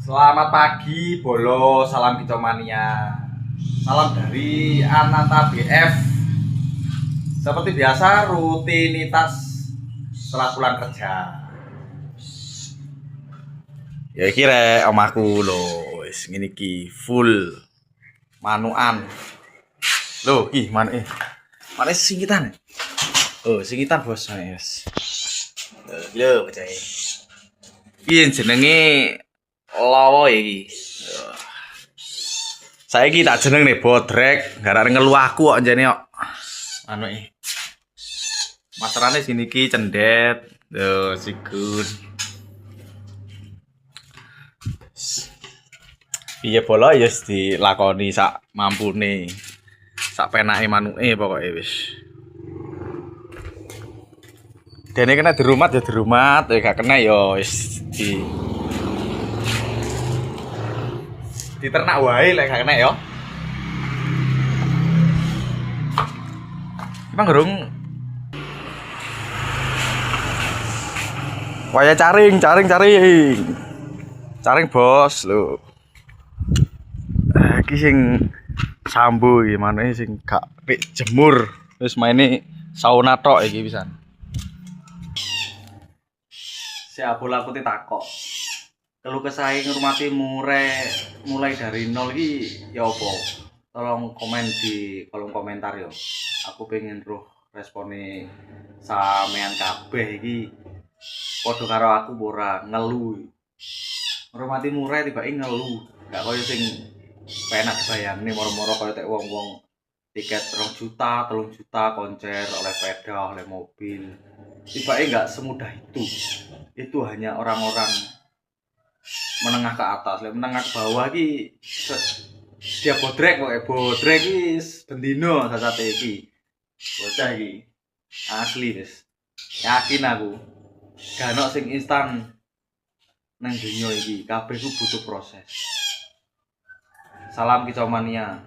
Selamat pagi, Bolo. Salam Kicomania. Salam dari Ananta BF. Seperti biasa, rutinitas setelah pulang kerja. Ya kira omaku lho, wis ngene iki full manukan. Loh, ki mana mana singitan. Oh, singitan bos, yes. Lho, percaya. Iki jenenge lawa iki. Saiki tak jeneng nih bodrek, gara ngeluh aku kok jane kok. Anu iki. Maserane sini ki cendet. Yo, sigun. Piye bola ya dilakoni sak mampune. Sak penake manuke pokoke wis. Dene kena dirumat ya dirumat, ya gak kena ya wis diternak wae lek gak kena ya. Emang gerung waya caring bos lho. Iki sing sambo iki maneh sing gak pik jemur wis maine sauna tok iki pisan. Siap bola aku takok. Kalau kesae ngurmati mulai dari nol iki ya apa? Tolong komen di kolom komentar yo. Aku pengen roh respone sampean kabeh iki padha karo aku ora ngeluh. Ngurmati murai tibake ngeluh. Gak koyo sing penak bayangne moro-moro koyo tek wong-wong tiket 2 juta, 3 juta konser oleh sepeda, oleh mobil. Tibake enggak semudah itu. Itu hanya orang-orang menengah ke atas, menengah ke bawah iki dia bodrek kok bodrek iki bendino sasate iki. Bocah iki asli wis. Yakin aku. Gak ono sing instan nang dunya iki, kabeh ku butuh proses. Salam Kicomania.